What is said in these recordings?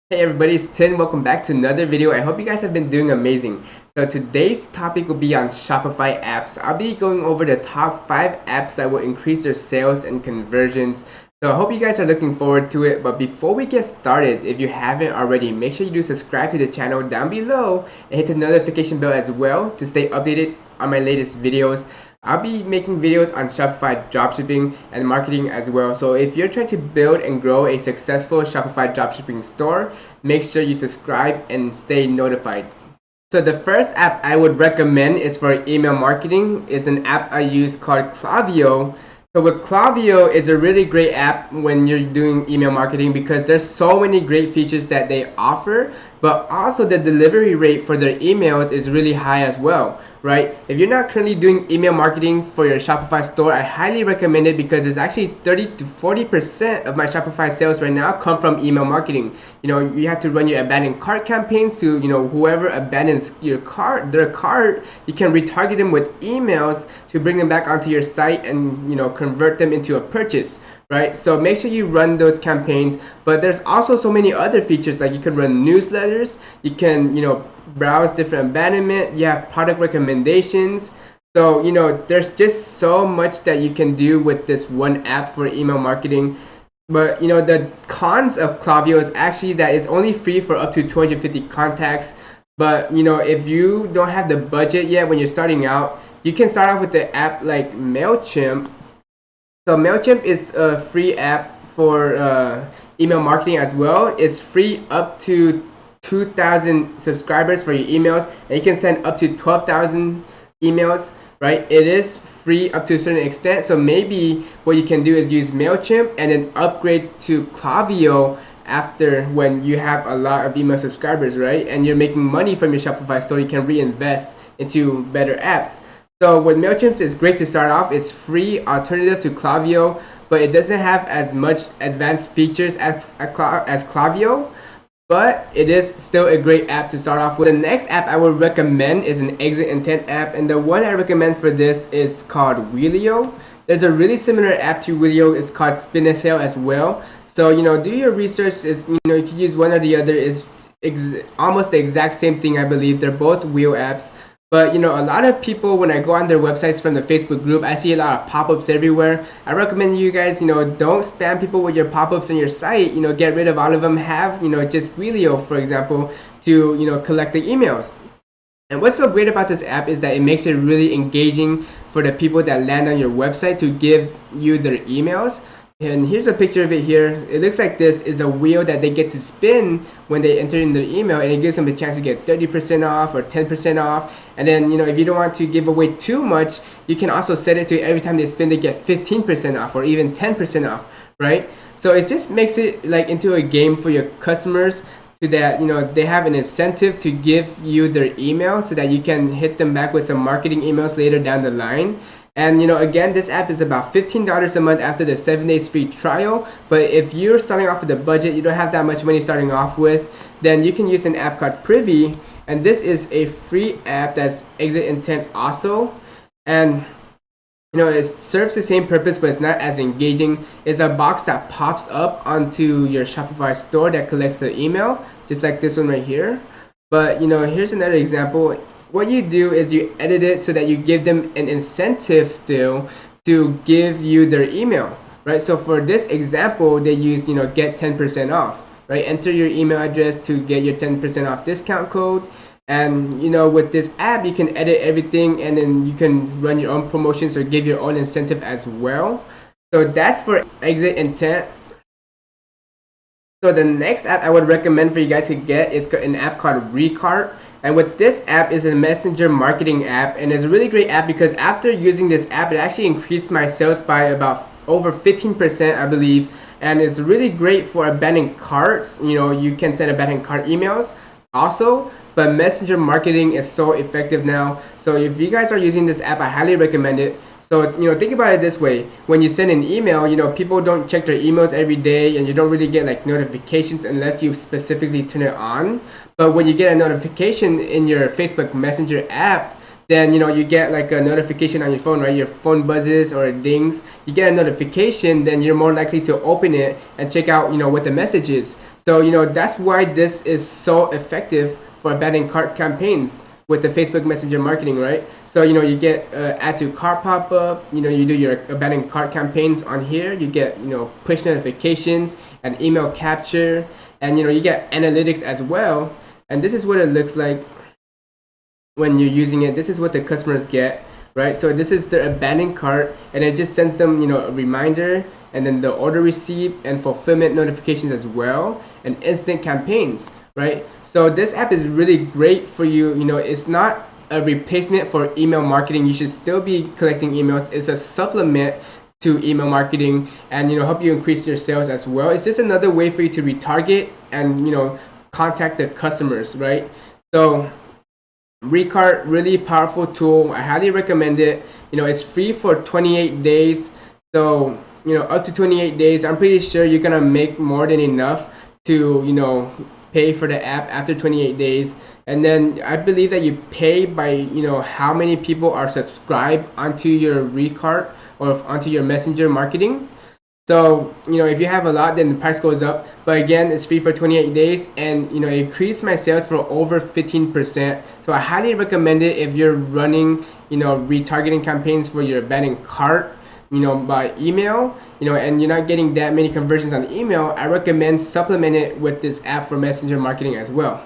Hey everybody, it's Tin. Welcome back to another video. I hope you guys have been doing amazing. So today's topic will be on Shopify apps. I'll be going over the top 5 apps that will increase your sales and conversions. So I hope you guys are looking forward to it. But before we get started, if you haven't already, make sure you do subscribe to the channel down below and hit the notification bell as well to stay updated on my latest videos. I'll be making videos on Shopify dropshipping and marketing as well. So if you're trying to build and grow a successful Shopify dropshipping store, make sure you subscribe and stay notified. So the first app I would recommend is for email marketing. It's an app I use called Klaviyo. So with Klaviyo is a really great app when you're doing email marketing because there's so many great features that they offer, but also the delivery rate for their emails is really high as well, right? If you're not currently doing email marketing for your Shopify store, I highly recommend it because it's actually 30 to 40% of my Shopify sales right now come from email marketing. You know, you have to run your abandoned cart campaigns to, whoever abandons their cart, you can retarget them with emails to bring them back onto your site and, convert them into a purchase, right? So make sure you run those campaigns. But there's also so many other features, like you can run newsletters, you can browse different abandonment, you have product recommendations. So there's just so much that you can do with this one app for email marketing. But the cons of Klaviyo is actually that it's only free for up to 250 contacts. But if you don't have the budget yet when you're starting out, you can start off with the app like MailChimp. So MailChimp is a free app for email marketing as well. It's free up to 2,000 subscribers for your emails, and you can send up to 12,000 emails, right? It is free up to a certain extent. So maybe what you can do is use MailChimp and then upgrade to Klaviyo after when you have a lot of email subscribers, right? And you're making money from your Shopify store, you can reinvest into better apps. So with MailChimp, it's great to start off. It's free alternative to Klaviyo, but it doesn't have as much advanced features as Klaviyo, but it is still a great app to start off with. The next app I would recommend is an exit intent app, and the one I recommend for this is called Wheelio. There's a really similar app to Wheelio. It's called Spin a Sale as well. So do your research. Is you could use one or the other. Is almost the exact same thing, I believe. They're both wheel apps. But a lot of people, when I go on their websites from the Facebook group, I see a lot of pop-ups everywhere. I recommend you guys, don't spam people with your pop-ups on your site. Get rid of all of them. Have just Wheelio, for example, to collect the emails. And what's so great about this app is that it makes it really engaging for the people that land on your website to give you their emails. And here's a picture of it here. It looks like this is a wheel that they get to spin when they enter in their email, and it gives them a chance to get 30% off or 10% off. And then if you don't want to give away too much, you can also set it to every time they spin they get 15% off or even 10% off, right? So it just makes it like into a game for your customers, so that they have an incentive to give you their email so that you can hit them back with some marketing emails later down the line. And again, this app is about $15 a month after the 7 days free trial. But if you're starting off with a budget, you don't have that much money starting off with, then you can use an app called Privy. And this is a free app that's exit intent also. And it serves the same purpose, but it's not as engaging. It's a box that pops up onto your Shopify store that collects the email, just like this one right here. But here's another example. What you do is you edit it so that you give them an incentive still to give you their email, right? So for this example, they used get 10% off, right? Enter your email address to get your 10% off discount code. And with this app, you can edit everything, and then you can run your own promotions or give your own incentive as well. So that's for exit intent. So the next app I would recommend for you guys to get is an app called Recart. And with this app is a messenger marketing app, and it's a really great app because after using this app, it actually increased my sales by about over 15%, I believe. And it's really great for abandoned carts. You can send abandoned cart emails also, but messenger marketing is so effective now. So if you guys are using this app, I highly recommend it. So think about it this way: when you send an email, people don't check their emails every day, and you don't really get like notifications unless you specifically turn it on. But when you get a notification in your Facebook Messenger app, then you get like a notification on your phone, right? Your phone buzzes or dings, you get a notification, then you're more likely to open it and check out what the message is. So that's why this is so effective for abandoned cart campaigns with the Facebook Messenger marketing, right? So you get add to cart pop-up, you do your abandoned cart campaigns on here, you get push notifications and email capture, and you get analytics as well. And this is what it looks like when you're using it. This is what the customers get, right? So this is their abandoned cart, and it just sends them a reminder, and then the order receipt and fulfillment notifications as well, and instant campaigns, right? So this app is really great for you. It's not a replacement for email marketing. You should still be collecting emails. It's a supplement to email marketing, and help you increase your sales as well. It's just another way for you to retarget and contact the customers, right? So Recart, really powerful tool. I highly recommend it. It's free for 28 days. So up to 28 days, I'm pretty sure you're gonna make more than enough to pay for the app after 28 days. And then I believe that you pay by how many people are subscribed onto your Recart or onto your messenger marketing. So if you have a lot, then the price goes up. But again, it's free for 28 days, and it increased my sales for over 15%. So I highly recommend it if you're running retargeting campaigns for your abandoned cart by email, and you're not getting that many conversions on email. I recommend supplement it with this app for messenger marketing as well.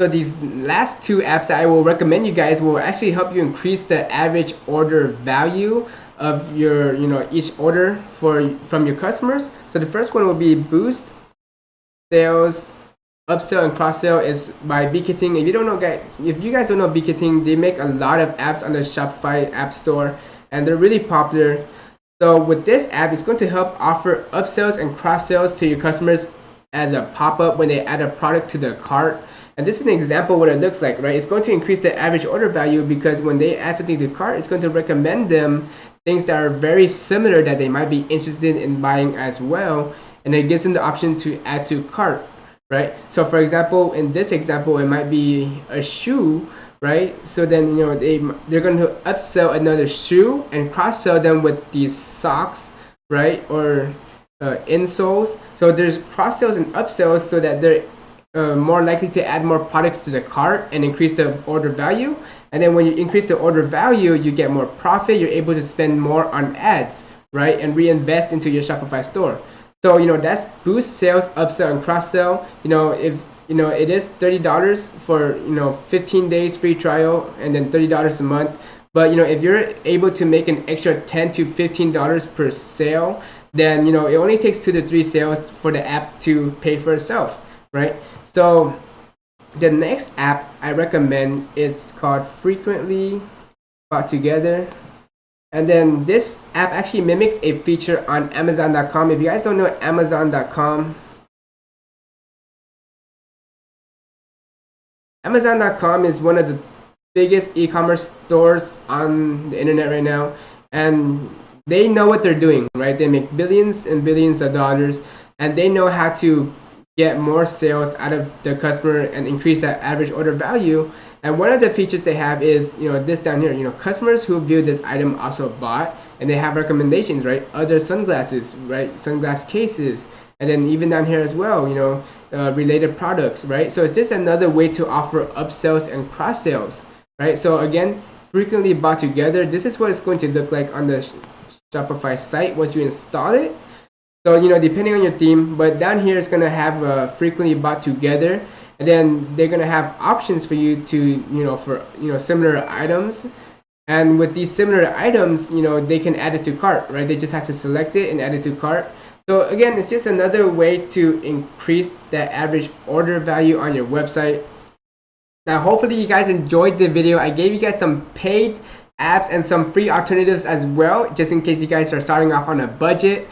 So these last two apps that I will recommend you guys will actually help you increase the average order value of your each order from your customers. So the first one will be Boost Sales Upsell and Cross Sell is by Bkitting. If you guys don't know Bkitting, they make a lot of apps on the Shopify app store, and they're really popular. So with this app, it's going to help offer upsells and cross sells to your customers as a pop-up when they add a product to their cart. And this is an example of what it looks like, right? It's going to increase the average order value because when they add something to the cart, it's going to recommend them things that are very similar that they might be interested in buying as well. And it gives them the option to add to cart, right? So for example, in this example, it might be a shoe, right? So then they're going to upsell another shoe and cross sell them with these socks, right? Or insoles. So there's cross sells and upsells so that they're more likely to add more products to the cart and increase the order value. And then when you increase the order value, you get more profit. You're able to spend more on ads, right? And reinvest into your Shopify store. So that's Boost Sales, Upsell, and Cross Sell. If it is $30 for 15 days free trial, and then $30 a month. But if you're able to make an extra $10 to $15 per sale, then it only takes 2 to 3 sales for the app to pay for itself, right? So the next app I recommend is called Frequently Bought Together. And then this app actually mimics a feature on Amazon.com. If you guys don't know Amazon.com, Amazon.com is one of the biggest e-commerce stores on the internet right now. And they know what they're doing, right? They make billions and billions of dollars, and they know how to get more sales out of the customer and increase that average order value. And one of the features they have is this down here, customers who view this item also bought, and they have recommendations, right? Other sunglasses, right? Sunglass cases, and then even down here as well, related products, right? So it's just another way to offer upsells and cross sales, right? So again, Frequently Bought Together, this is what it's going to look like on the Shopify site once you install it. So depending on your theme, but down here it's gonna have Frequently Bought Together, and then they're gonna have options for you to for similar items. And with these similar items, they can add it to cart, right? They just have to select it and add it to cart. So again, it's just another way to increase that average order value on your website. Now, hopefully you guys enjoyed the video. I gave you guys some paid apps and some free alternatives as well, just in case you guys are starting off on a budget.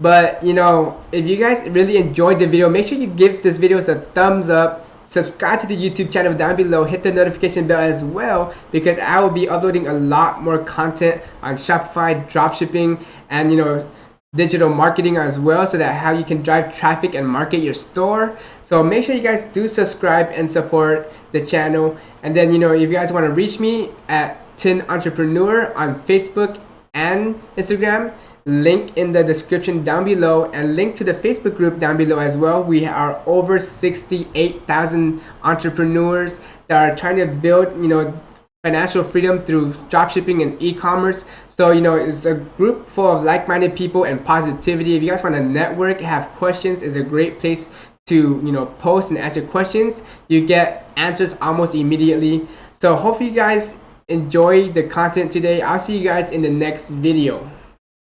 But if you guys really enjoyed the video, make sure you give this video a thumbs up, subscribe to the YouTube channel down below, hit the notification bell as well, because I will be uploading a lot more content on Shopify, dropshipping, and digital marketing as well, so that how you can drive traffic and market your store. So make sure you guys do subscribe and support the channel. And then if you guys want to reach me at Tin Entrepreneur on Facebook and Instagram, link in the description down below, and link to the Facebook group down below as well. We are over 68,000 entrepreneurs that are trying to build, financial freedom through dropshipping and e-commerce. So, it's a group full of like-minded people and positivity. If you guys want to network, have questions, it's a great place to, post and ask your questions. You get answers almost immediately. So hopefully you guys enjoy the content today. I'll see you guys in the next video.